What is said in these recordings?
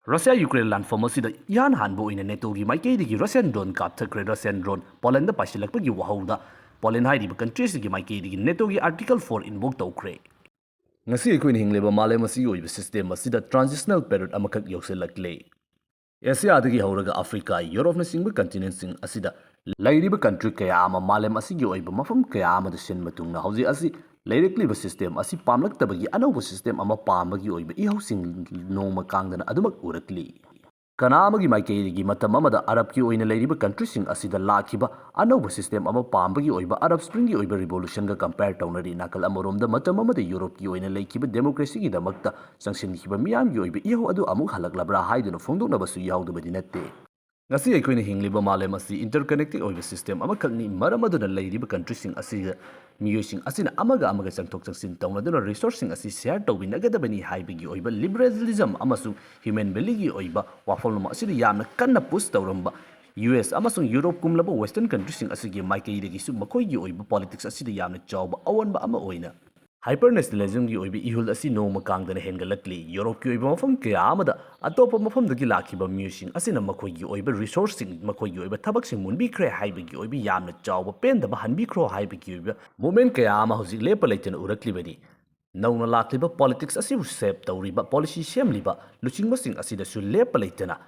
Russia Ukraine landform asida yan hanbo ina NATO gi maikei Russian drone kapthakre Russian drone Poland da pasilakpagi wahauda Poland hairiba countries gi maikei NATO gi Article 4 invoke tawkre ngasi aikoin hingleba malem asi oiba system asida transitional period amakak yauselakle Asia dagi hauraga Africa Europe na singba continent sing asida lairiba country kaya ama malem asigi oiba mafam kaya ama da sin matungna hauji asi leirekliba system asi pamlaktabagi anauba system ama pambagi oiba ihausing nongma kangdana adumak urakli Kanamagi maikei matam amada Arab ki oina leiriba country sing asida lakhiba anauba system ama pambagi oiba Arab Spring gi oiba revolution ga compare tawnari nakal amoromda matam amada Europe ki oina leikiba democracy gi damakta sangsinhiba miyam gi oiba iho adu amuk halaklabra haiduna fongdoknabasu yaudabadi natte ngasi aikoina hingliba malem asi interconnected oiba system ama khakni maramaduna leiriba country sing asida miyosing asina amaga changthok changsin tawnaduna resourcing asi share tawbinagadabani haibigi oiba liberalism amasung human value gi oiba wafalnoma asida yamna kanna push tawramba US amasung Europe kumlaba western countries sing asigi maikeidagi su makoigi oiba politics asida yamna chawba awanba ama oina hypernationalism gi oiba ihul asi noma kangdana hengalakli Europe ki oiba mafam kaya amada atopa mafam dagi lakhiba musing asina makoigi oiba resourcing makoigi oiba thabaksing munbi khre haibigi oiba yamna chawba pendaba hanbi khro haibigi oiba movement kaya ama hojik lepa leitana uraklibani nauna lakliba politics asibu shape tawriba policy semliba luchingmasing asida su lepa leitana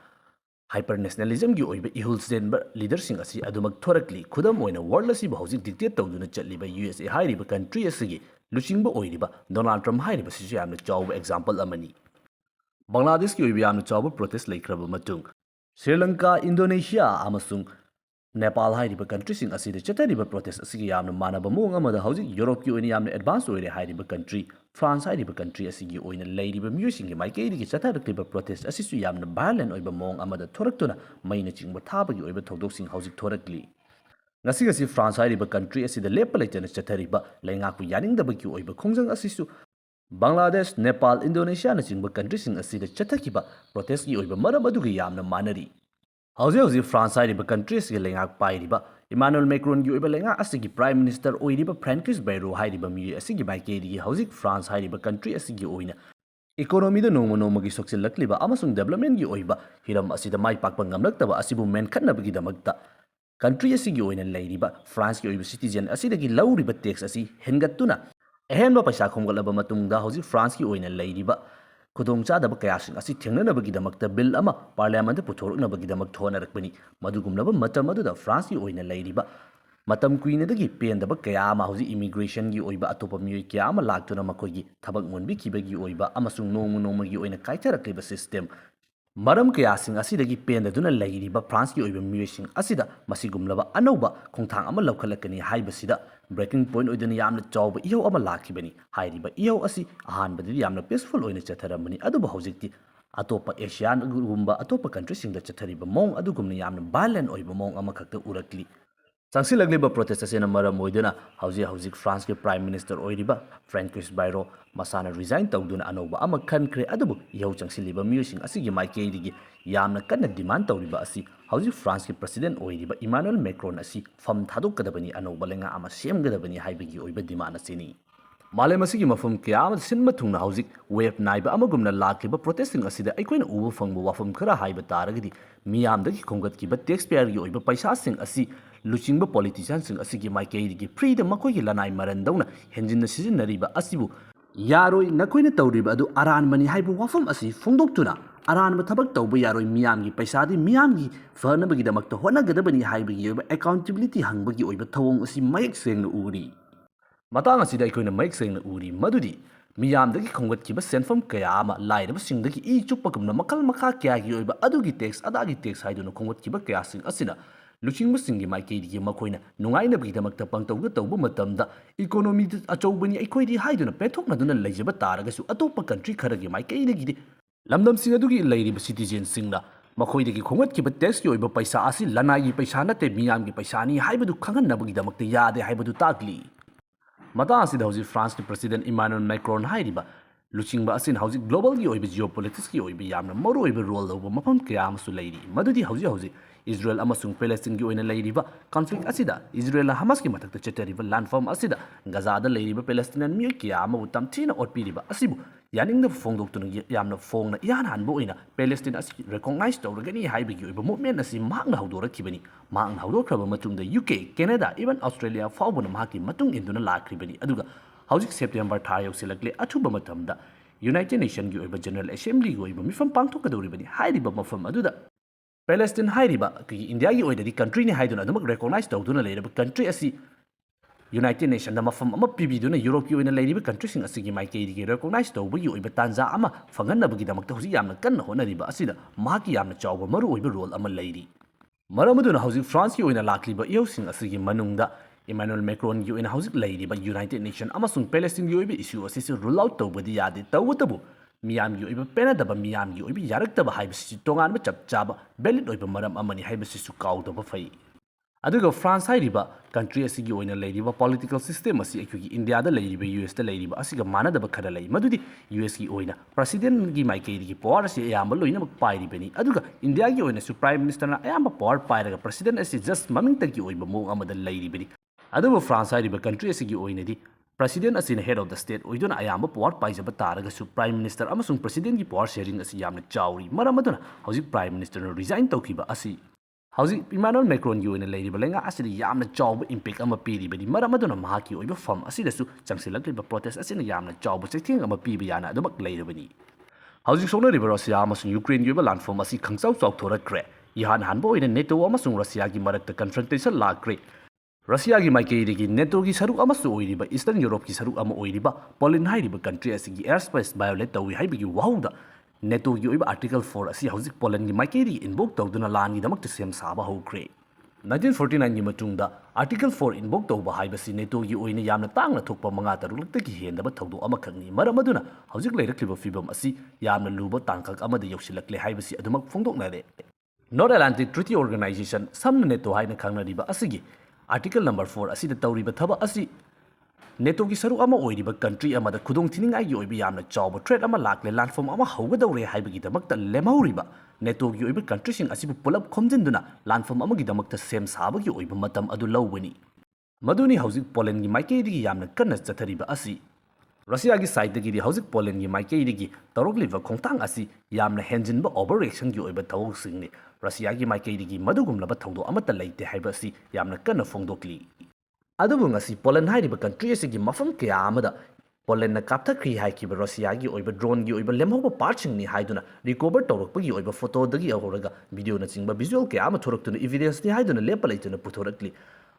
hypernationalism gi oiba ihul zenba leadersing asi adumak thorakli khudam oina world asiba hojik dictate tawduna chatliba USA hairiba country asigi luchingba oiriba Donald Trump hairiba sisu yamna chawba example amani Bangladesh ki oiba yamna chawba protest laikhraba matung Sri Lanka Indonesia amasung Nepal hairiba country sing asida chatariba protest asigi yamna manaba mong amada hojik Europe ki oina yamna advance oire hairiba country France hairiba country asigi oina leiriba musing gi maikeiri gi chatarakliba protest asisu yamna violent oiba mong amada thoraktuna maina chingba thabagi oiba thodok hojik thorakli ngasi France hairiba country asida lepa leitana chathariba leingakpu yaningdabagi oiba khongjang asisu Bangladesh Nepal Indonesia na chingba country sing asida chathakiba protest gi oiba maram adugi yamna manari Hauzi France hairiba country asigi leingak pairiba Emmanuel Macron gi oiba leingak asigi prime minister oiriba Francois Bayrou hairiba mi asigi maikeiri hauzik France hairiba country asigi oina economy da noma gi soksilakliba amasung development gi oiba hiram asida mai pakpa ngamlaktaba asibu menkhatnabagi damakta country asigi oina leiriba France ki oiba citizen asidagi lauriba tax asi hengattuna ehenba paisa khomgalaba matungda hauzik France ki oina leiriba khudongchadaba kayasing asi thengnanabagi damakta bill ama parliament da puthoruknabagi damak thonarakbani madugumlaba matam aduda France ki oina leiriba matam kuinadagi pendaba kaya ama hauzik immigration gi oiba atopa miyoi kya ama laktuna makoigi thabak monbi kibagi oiba amasung noma gi oina kaitharakliba system Maram kayasing asidagi pendaduna leiriba France ki oiba miyosing asida masigumlaba anauba khongthang ama laukhalakani haibasida breaking point oidana yamna chawba iho ama lakhibani hairiba iho asi ahanbadi yamna peaceful oina chatharamani aduba hojikti atopa Asian gumba atopa country singda chathariba mong adugumna yamna violent oiba mong ama khakta urakli Sangsilagliba protest asena maram oiduna hauzik France ki prime minister oiriba Francois Bayrou masana resign tawduna anoba ama khankhre adubu ihau changsiliba miyosing asigi maikeidigi yamna kanna demand tawriba asi hauzik France ki president oiriba Emmanuel Macron asi fam thadokadabani anoba lenga ama semgadabani haibigi oiba demand asini Malem asigi mafum kya ama sinma thungna hauzik wave naiba amagumna lakliba protesting asida aikoina ubu fangbu wafum khara haiba taragadi miyamdagi khongatkiba taxpayer gi oiba paisa sing asi luchingba politicians sing asigi maikeidigi freedom makoigi lanai marandawna henjinna sijinnariba asibu yaroi nakoina tawriba adu aranmani haibu wafum asi fongdoktuna aranba thabak tawba yaroi miyamgi paisadi miyamgi fanabagi damakta honagadabani haibagi oiba accountability hangbagi oiba thawong asi mayek sengna uri Matang asida aikoina mayek sengna uri madudi miyamdagi khongatkiba senfam kaya ama lairaba singdagi I chuppakumna makal makha kya gi oiba adugi tax adagi tax haiduna khongatkiba kaya sing asina luchingba singi maikeidigi makoina nungainabagi damakta pangtawga tawba matamda economy achawbani aikoidi haiduna pethoknaduna leijaba taragasu atopa country kharagi maikeidagi lamdam sing adugi leiriba citizen singna makoidagi khongatkiba tax gi oiba paisa asi lanai paisa nate miyamgi paisa ni haibadu khangannabagi damakta yade haibadu takli Mata asida hauzik France ki president Emmanuel Macron hairiba ꯂꯨꯆꯤꯡꯕ ꯑꯁꯤꯅ ꯍꯧꯖꯤꯛ ꯒ꯭ꯂꯣꯕꯦꯜꯒꯤ ꯑꯣꯏꯕ ꯖꯤꯑꯣꯄꯣꯂꯤꯇꯤꯛꯁꯀꯤ ꯑꯣꯏꯕ ꯌꯥꯝꯅ ꯃꯔꯨꯑꯣꯏꯕ role ꯂꯧꯕ ꯃꯐꯝ ꯀꯌꯥ ꯑꯃꯁꯨ ꯂꯩꯔꯤ ꯃꯗꯨꯗꯤ ꯍꯧꯖꯤꯛ ꯏꯖꯔꯦꯜ ꯑꯃꯁꯨꯡ ꯄꯦꯂꯦꯁꯇꯤꯟꯒꯤ ꯑꯣꯏꯅ ꯂꯩꯔꯤꯕ ꯀꯟꯐ꯭ꯂꯤꯛ ꯑꯁꯤꯗ ꯏꯖꯔꯦꯜꯅ ꯍꯃꯥꯁꯀꯤ ꯃꯊꯛꯇ ꯆꯠꯊꯔꯤꯕ ꯂꯥꯟꯐꯝ ꯑꯁꯤꯗ ꯒꯖꯥꯗ ꯂꯩꯔꯤꯕ ꯄꯦꯂꯦꯁꯇꯤꯅꯤꯌꯟ ꯃꯤꯑꯣꯏ ꯀꯌꯥ ꯑꯃꯕꯨ ꯇꯝꯊꯤꯅ ꯑꯣꯠꯄꯤꯔꯤꯕ ꯑꯁꯤꯕꯨ ꯌꯥꯅꯤꯡꯗꯕ ꯐꯣꯡꯗꯣꯛꯇꯨꯅ ꯌꯥꯝꯅ ꯐꯣꯡꯅ ꯏꯍꯥꯟ ꯍꯥꯟꯕ ꯑꯣꯏꯅ ꯄꯦꯂꯦꯁꯇꯤꯟ ꯑꯁꯤ ꯔꯦꯀꯣꯒꯅꯥꯏꯖ ꯇꯧꯔꯒꯅꯤ ꯍꯥꯏꯕꯒꯤ ꯑꯣꯏꯕ ꯃꯨꯚꯃꯦꯟꯠ ꯑꯁꯤ ꯃꯍꯥꯛꯅ ꯍꯧꯗꯣꯔꯛꯈꯤꯕꯅꯤ ꯃꯍꯥꯛꯅ ꯍꯧꯗꯣꯛꯈ꯭ꯔꯕ ꯃꯇꯨꯡꯗ UK ꯀꯦꯅꯥꯗꯥ ꯏꯚꯟ ꯑꯣꯁꯇ꯭ꯔꯦꯂꯤꯌꯥ ꯐꯥꯎꯕꯅ ꯃꯍꯥꯛꯀꯤ ꯃꯇꯨꯡ ꯏꯟꯗꯨꯅ ꯂꯥꯛꯈ꯭ꯔꯤꯕꯅꯤ ꯑꯗꯨꯒ ꯍꯧꯖꯤꯛ ꯁꯦꯞꯇꯦꯝꯕꯔ ꯊꯥ ꯌꯧꯁꯤꯜꯂꯛꯂꯦ ꯑꯊꯨꯕ ꯃꯇꯝꯗ ꯌꯨꯅꯥꯏꯇꯦꯗ ꯅꯦꯁꯟꯒꯤ ꯑꯣꯏꯕ ꯖꯦꯅꯔꯦꯜ ꯑꯦꯁꯦꯝꯕ꯭ꯂꯤꯒꯤ ꯑꯣꯏꯕ ꯃꯤꯐꯝ ꯄꯥꯡꯊꯣꯛꯀꯗꯧꯔꯤꯕꯅꯤ ꯍꯥꯏꯔꯤꯕ ꯃꯐꯝ ꯑꯗꯨꯗ ꯄꯦꯂꯦꯁꯇꯤꯟ ꯍꯥꯏꯔꯤꯕ ꯑꯩꯈꯣꯏꯒꯤ ꯏꯟꯗꯤꯌꯥꯒꯤ ꯑꯣꯏꯅꯗꯤ ꯀꯟꯇ꯭ꯔꯤꯅꯤ ꯍꯥꯏꯗꯨꯅ ꯑꯗꯨꯃꯛ ꯔꯦꯀꯣꯒꯅꯥꯏꯖ ꯇꯧꯗꯨꯅ ꯂꯩꯔꯕ ꯀꯟꯇ꯭ꯔꯤ ꯑꯁꯤ ꯌꯨꯅꯥꯏꯇꯦꯗ ꯅꯦꯁꯟꯗ ꯃꯐꯝ ꯑꯃ ꯄꯤꯕꯤꯗꯨꯅ ꯌꯨꯔꯣꯞꯀꯤ ꯑꯣꯏꯅ ꯂꯩꯔꯤꯕ ꯀꯟꯇ꯭ꯔꯤꯁꯤꯡ ꯑꯁꯤꯒꯤ ꯃꯥꯏꯀꯩꯗꯒꯤ ꯔꯦꯀꯣꯒꯅꯥꯏꯖ ꯇꯧꯕꯒꯤ ꯑꯣꯏꯕ ꯇꯥꯟꯖꯥ ꯑꯃ ꯐꯪꯍꯟꯅꯕꯒꯤꯗꯃꯛꯇ ꯍꯧꯖꯤꯛ ꯌꯥꯝꯅ ꯀꯟꯅ ꯍꯣꯠꯅꯔꯤꯕ ꯑꯁꯤꯗ ꯃꯍꯥꯛꯀꯤ ꯌꯥꯝꯅ ꯆꯥꯎꯕ ꯃꯔꯨꯑꯣꯏꯕ ꯔꯣꯜ ꯑꯃ ꯂꯩꯔꯤ ꯃꯔꯝ ꯑꯗꯨꯅ ꯍꯧꯖꯤꯛ ꯐ꯭ꯔꯥꯟꯁꯀꯤ ꯑꯣꯏꯅ ꯂꯥꯛꯂꯤꯕ ꯏꯍꯧꯁꯤꯡ ꯑꯁꯤꯒꯤ ꯃꯅꯨꯡꯗ ꯏꯃꯥꯅꯨꯑꯦꯜ ꯃꯦꯀ꯭ꯔꯣꯟꯒꯤ ꯑꯣꯏꯅ ꯍꯧꯖꯤꯛ ꯂꯩꯔꯤꯕ ꯌꯨꯅꯥꯏꯇꯦꯗ ꯅꯦꯁꯟ ꯑꯃꯁꯨꯡ ꯄꯦꯂꯦꯁꯇꯤꯟꯒꯤ ꯑꯣꯏꯕ ꯏꯁꯨ ꯑꯁꯤꯁꯨ ꯔꯨꯜ ꯑꯥꯎꯠ ꯇꯧꯕꯗꯤ ꯌꯥꯗꯦ ꯇꯧꯕꯇꯕꯨ ꯃꯤꯌꯥꯝꯒꯤ ꯑꯣꯏꯕ ꯄꯦꯟꯅꯗꯕ ꯃꯤꯌꯥꯝꯒꯤ ꯑꯣꯏꯕ ꯌꯥꯔꯛꯇꯕ ꯍꯥꯏꯕꯁꯤꯁꯨ ꯇꯣꯉꯥꯟꯕ ꯆꯞ ꯆꯥꯕ ꯚꯦꯂꯤꯗ ꯑꯣꯏꯕ ꯃꯔꯝ ꯑꯃꯅꯤ ꯍꯥꯏꯕꯁꯤꯁꯨ ꯀꯥꯎꯗꯕ ꯐꯩ ꯑꯗꯨꯒ ꯐ꯭ꯔꯥꯟꯁ ꯍꯥꯏꯔꯤꯕ ꯀꯟꯇ꯭ꯔꯤ ꯑꯁꯤꯒꯤ ꯑꯣꯏꯅ ꯂꯩꯔꯤꯕ ꯄꯣꯂꯤꯇꯤꯀꯦꯜ ꯁꯤꯁꯇꯦꯝ ꯑꯁꯤ ꯑꯩꯈꯣꯏꯒꯤ ꯏꯟꯗꯤꯌꯥꯗ ꯂꯩꯔꯤꯕ ꯌꯨ ꯑꯦꯁꯇ ꯂꯩꯔꯤꯕ ꯑꯁꯤꯒ ꯃꯥꯟꯅꯗꯕ ꯈꯔ ꯂꯩ ꯃꯗꯨꯗꯤ ꯌꯨ ꯑꯦꯁꯀꯤ ꯑꯣꯏꯅ ꯄ꯭ꯔꯁꯤꯗꯦꯟꯠꯒꯤ ꯃꯥꯏꯀꯩꯗꯒꯤ ꯄꯋꯥꯔ ꯑꯁꯤ ꯑꯌꯥꯝꯕ ꯂꯣꯏꯅꯃꯛ ꯄꯥꯏꯔꯤꯕꯅꯤ ꯑꯗꯨꯒ ꯏꯟꯗꯤꯌꯥꯒꯤ ꯑꯣꯏꯅꯁꯨ ꯄ꯭ꯔꯥꯏꯝ ꯃꯤꯅꯤꯁꯇꯔꯅ ꯑꯌꯥꯝꯕ ꯄꯋꯥꯔ ꯄꯥꯏꯔꯒ ꯄ꯭ꯔꯁꯤꯗꯦꯟꯠ ꯑꯁꯤ ꯖꯁꯠ ꯃꯃꯤꯡꯇꯒꯤ ꯑꯣꯏꯕ ꯃꯑꯣꯡ ꯑꯃꯗ ꯂꯩꯔꯤꯕꯅꯤ ꯑꯗꯨꯕꯨ ꯐ꯭ꯔꯥꯟꯁ ꯍꯥꯏꯔꯤꯕ ꯀꯟꯇ꯭ꯔꯤ ꯑꯁꯤꯒꯤ ꯑꯣꯏꯅꯗꯤ ꯄ꯭ꯔꯁꯤꯗꯦꯟꯠ ꯑꯁꯤꯅ ꯍꯦꯗ ꯑꯣꯐ ꯗ ꯁ꯭ꯇꯦꯠ ꯑꯣꯏꯗꯨꯅ ꯑꯌꯥꯝꯕ ꯄꯋꯥꯔ ꯄꯥꯏꯖꯕ ꯇꯥꯔꯒꯁꯨ ꯄ꯭ꯔꯥꯏꯝ ꯃꯤꯅꯤꯁꯇꯔ ꯑꯃꯁꯨꯡ ꯄ꯭ꯔꯁꯤꯗꯦꯟꯠꯒꯤ ꯄꯋꯥꯔ ꯁꯦꯌꯔꯤꯡ ꯑꯁꯤ ꯌꯥꯝꯅ ꯆꯥꯎꯔꯤ ꯃꯔꯝ ꯑꯗꯨꯅ ꯍꯧꯖꯤꯛ ꯄ꯭ꯔꯥꯏꯝ ꯃꯤꯅꯤꯁꯇꯔꯅ ꯔꯤꯖꯥꯏꯟ ꯇꯧꯈꯤꯕ ꯑꯁꯤ ꯍꯧꯖꯤꯛ ꯏꯃꯥꯅꯨꯑꯦꯜ ꯃꯦꯀ꯭ꯔꯣꯟꯒꯤ ꯑꯣꯏꯅ ꯂꯩꯔꯤꯕ ꯂꯩꯉꯥꯛ ꯑꯁꯤꯗ ꯌꯥꯝꯅ ꯆꯥꯎꯕ ꯏꯝꯄꯦꯛ ꯑꯃ ꯄꯤꯔꯤꯕꯅꯤ ꯃꯔꯝ ꯑꯗꯨꯅ ꯃꯍꯥꯛꯀꯤ ꯑꯣꯏꯕ ꯐꯝ ꯑꯁꯤꯗꯁꯨ ꯆꯪꯁꯤꯜꯂꯛꯂꯤꯕ ꯄ꯭ꯔꯣꯇꯦꯁ ꯑꯁꯤꯅ ꯌꯥꯝꯅ ꯆꯥꯎꯕ ꯆꯩꯊꯦꯡ ꯑꯃ ꯄꯤꯕ ꯌꯥꯅ ꯑꯗꯨꯃꯛ ꯂꯩꯔꯕꯅꯤ ꯍꯧꯖꯤꯛ ꯁꯣꯛꯅꯔꯤꯕ ꯔꯁꯤꯌꯥ ꯑꯃꯁꯨꯡ ꯌꯨꯀ꯭ꯔꯦꯟꯒꯤ ꯑꯣꯏꯕ ꯂꯥꯟꯐꯝ ꯑꯁꯤ ꯈꯪꯆꯥꯎ ꯆꯥꯎꯊꯣꯔꯛꯈ꯭ꯔꯦ ꯏꯍꯥꯟ ꯍꯥꯟꯕ ꯑꯣꯏꯅ ꯅꯦꯇꯣ ꯑꯃꯁꯨꯡ ꯔꯁꯤꯌꯥꯒꯤ ꯃꯔꯛꯇ ꯀꯟꯐ꯭ꯔꯟꯇꯦꯁꯟ ꯂꯥꯛꯈ꯭ꯔꯦ ꯔꯁꯤꯌꯥꯒꯤ ꯃꯥꯏꯀꯩꯗꯒꯤ ꯅꯦꯇꯣꯒꯤ ꯁꯔꯨꯛ ꯑꯃꯁꯨ ꯑꯣꯏꯔꯤꯕ ꯏꯁꯇꯔꯟ ꯌꯨꯔꯣꯞꯀꯤ ꯁꯔꯨꯛ ꯑꯃ ꯑꯣꯏꯔꯤꯕ ꯄꯣꯂꯦꯟ ꯍꯥꯏꯔꯤꯕ ꯀꯟꯇ꯭ꯔꯤ ꯑꯁꯤꯒꯤ ꯑꯦꯌꯔ ꯁ꯭ꯄꯦꯁ ꯚꯥꯏꯑꯣꯂꯦꯠ ꯇꯧꯏ ꯍꯥꯏꯕꯒꯤ ꯋꯥꯍꯧꯗ ꯅꯦꯇꯣꯒꯤ ꯑꯣꯏꯕ ꯑꯥꯔꯇꯤꯀꯜ 4 ꯑꯁꯤ ꯍꯧꯖꯤꯛ ꯄꯣꯂꯦꯟꯒꯤ ꯃꯥꯏꯀꯩꯗꯒꯤ ꯏꯟꯚꯣꯛ ꯇꯧꯗꯨꯅ ꯂꯥꯟꯒꯤꯗꯃꯛꯇ ꯁꯦꯝ ꯁꯥꯕ ꯍꯧꯈ꯭ꯔꯦ 1949ꯒꯤ ꯃꯇꯨꯡꯗ ꯑꯥꯔꯇꯤꯀꯜ 4 ꯏꯟꯚꯣꯛ ꯇꯧꯕ ꯍꯥꯏꯕꯁꯤ ꯅꯦꯇꯣꯒꯤ ꯑꯣꯏꯅ ꯌꯥꯝꯅ ꯇꯥꯡꯅ ꯊꯣꯛꯄ 5-6ꯂꯛꯇꯒꯤ ꯍꯦꯟꯗꯕ ꯊꯧꯗꯣꯛ ꯑꯃꯈꯛꯅꯤ ꯃꯔꯝ ꯑꯗꯨꯅ ꯍꯧꯖꯤꯛ ꯂꯩꯔꯛꯂꯤꯕ ꯐꯤꯚꯝ ꯑꯁꯤ ꯌꯥꯝꯅ ꯂꯨꯕ ꯇꯥꯡꯀꯛ ꯑꯃꯗ ꯌꯧꯁꯤꯜꯂꯛꯂꯦ ꯍꯥꯏꯕꯁꯤ ꯑꯗꯨꯃꯛ ꯐꯣꯡꯗꯣꯛꯅꯔꯦ ꯅꯣꯔꯊ ꯑꯦꯠꯂꯥꯟꯇꯤꯛ ꯇ꯭ꯔꯤꯇꯤ ꯑꯣꯔꯒꯅꯥꯏꯖꯦꯁꯟ ꯁꯝꯅ ꯅꯦꯇꯣ ꯍꯥꯏꯅ ꯈꯪꯅꯔꯤꯕ ꯑꯁꯤꯒꯤ ꯑꯥꯔꯇꯤꯀꯜ ꯅꯝꯕꯔ 4 ꯑꯁꯤꯗ ꯇꯧꯔꯤꯕ ꯊꯕꯛ ꯑꯁꯤ ꯅꯦꯇꯣꯒꯤ ꯁꯔꯨꯛ ꯑꯃ ꯑꯣꯏꯔꯤꯕ ꯀꯟꯇ꯭ꯔꯤ ꯑꯃꯗ ꯈꯨꯗꯣꯡꯊꯤꯅꯤꯡꯉꯥꯏꯒꯤ ꯑꯣꯏꯕ ꯌꯥꯝꯅ ꯆꯥꯎꯕ ꯊ꯭ꯔꯦꯠ ꯑꯃ ꯂꯥꯛꯂꯦ ꯂꯥꯟꯐꯝ ꯑꯃ ꯍꯧꯒꯗꯧꯔꯦ ꯍꯥꯏꯕꯒꯤꯗꯃꯛꯇ ꯂꯦꯝꯍꯧꯔꯤꯕ ꯅꯦꯇꯣꯒꯤ ꯑꯣꯏꯕ ꯀꯟꯇ꯭ꯔꯤꯁꯤꯡ ꯑꯁꯤꯕꯨ ꯄꯨꯂꯞ ꯈꯣꯝꯖꯤꯟꯗꯨꯅ ꯂꯥꯟꯐꯝ ꯑꯃꯒꯤꯗꯃꯛꯇ ꯁꯦꯝ ꯁꯥꯕꯒꯤ ꯑꯣꯏꯕ ꯃꯇꯝ ꯑꯗꯨ ꯂꯧꯕꯅꯤ ꯃꯗꯨꯅꯤ ꯍꯧꯖꯤꯛ ꯄꯣꯂꯦꯟꯒꯤ ꯃꯥꯏꯀꯩꯗꯒꯤ ꯌꯥꯝꯅ ꯀꯟꯅ ꯆꯠꯊꯔꯤꯕ ꯑꯁꯤ ꯔꯁꯤꯌꯥꯒꯤ ꯁꯥꯏꯠꯇꯒꯤꯗꯤ ꯍꯧꯖꯤꯛ ꯄꯣꯂꯦꯟꯒꯤ ꯃꯥꯏꯀꯩꯗꯒꯤ ꯇꯧꯔꯛꯂꯤꯕ ꯈꯣꯡꯊꯥꯡ ꯑꯁꯤ ꯌꯥꯝꯅ ꯍꯦꯟꯖꯤꯟꯕ ꯑꯣꯚꯔ ꯔꯤꯑꯦꯛꯁꯟꯒꯤ ꯑꯣꯏꯕ ꯊꯕꯛꯁꯤꯡꯅꯤ ꯔꯁꯤꯌꯥꯒꯤ ꯃꯥꯏꯀꯩꯗꯒꯤ ꯃꯗꯨꯒꯨꯝꯂꯕ ꯊꯧꯗꯣꯛ ꯑꯃꯠꯇ ꯂꯩꯇꯦ ꯍꯥꯏꯕ ꯑꯁꯤ ꯌꯥꯝꯅ ꯀꯟꯅ ꯐꯣꯡꯗꯣꯛꯂꯤ ꯑꯗꯨꯕꯨ ꯉꯁꯤ ꯄꯣꯂꯦꯟ ꯍꯥꯏꯔꯤꯕ ꯀꯟꯇ꯭ꯔꯤ ꯑꯁꯤꯒꯤ ꯃꯐꯝ ꯀꯌꯥ ꯑꯃꯗ ꯄꯣꯂꯦꯟꯅ ꯀꯥꯞꯊꯈ꯭ꯔꯤ ꯍꯥꯏꯈꯤꯕ ꯔꯁꯤꯌꯥꯒꯤ ꯑꯣꯏꯕ ꯗ꯭ꯔꯣꯟꯒꯤ ꯑꯣꯏꯕ ꯂꯦꯝꯍꯧꯕ ꯄꯥꯔꯠꯁꯤꯡꯅꯤ ꯍꯥꯏꯗꯨꯅ ꯔꯤꯀꯣꯚꯔ ꯇꯧꯔꯛꯄꯒꯤ ꯑꯣꯏꯕ ꯐꯣꯇꯣꯗꯒꯤ ꯍꯧꯔꯒ ꯚꯤꯗꯤꯑꯣꯅꯆꯤꯡꯕ ꯚꯤꯖꯨꯑꯦꯜ ꯀꯌꯥ ꯑꯃ ꯊꯣꯔꯛꯇꯨꯅ ꯏꯚꯤꯗꯦꯟꯁꯅꯤ ꯍꯥꯏꯗꯨꯅ ꯂꯦꯞꯄ ꯂꯩꯇꯅ ꯄꯨꯊꯣꯔꯛꯂꯤ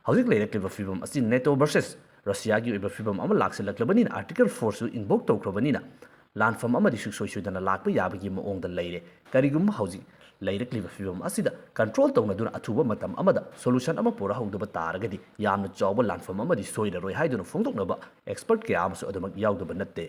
ꯍꯧꯖꯤꯛ ꯂꯩꯔꯛꯂꯤꯕ ꯐꯤꯚꯝ ꯑꯁꯤ ꯅꯦꯇꯣ ꯚꯔꯁꯦꯁ ꯔꯁꯤꯌꯥꯒꯤ ꯑꯣꯏꯕ ꯐꯤꯚꯝ ꯑꯃ ꯂꯥꯛꯁꯤꯜꯂꯛꯂꯕꯅꯤꯅ ꯑꯥꯔꯇꯤꯀꯜ 4ꯁꯨ ꯏꯟꯚꯣꯛ ꯇꯧꯈ꯭ꯔꯕꯅꯤꯅ ꯂꯥꯟꯐꯝ ꯑꯃꯗꯤ ꯁꯨꯡꯁꯣꯏ ꯁꯣꯏꯗꯅ ꯂꯥꯛꯄ ꯌꯥꯕꯒꯤ ꯃꯑꯣꯡꯗ ꯂꯩꯔꯦ ꯀꯔꯤꯒꯨꯝꯕ ꯍꯧꯖꯤꯛ ꯂꯩꯔꯛꯂꯤꯕ ꯐꯤꯚꯝ ꯑꯁꯤꯗ ꯀꯟꯇ꯭ꯔꯣꯜ ꯇꯧꯅꯗꯨꯅ ꯑꯊꯨꯕ ꯃꯇꯝ ꯑꯃꯗ ꯁꯣꯂꯨꯁꯟ ꯑꯃ ꯄꯨꯔꯛꯍꯧꯗꯕ ꯇꯥꯔꯒꯗꯤ ꯌꯥꯝꯅ ꯆꯥꯎꯕ ꯂꯥꯟꯐꯝ ꯑꯃꯗꯤ ꯁꯣꯏꯔꯔꯣꯏ ꯍꯥꯏꯗꯨꯅ ꯐꯣꯡꯗꯣꯛꯅꯕ ꯑꯦꯛꯁꯄꯔꯠ ꯀꯌꯥ ꯑꯃꯁꯨ ꯑꯗꯨꯃꯛ ꯌꯥꯎꯗꯕ ꯅꯠꯇꯦ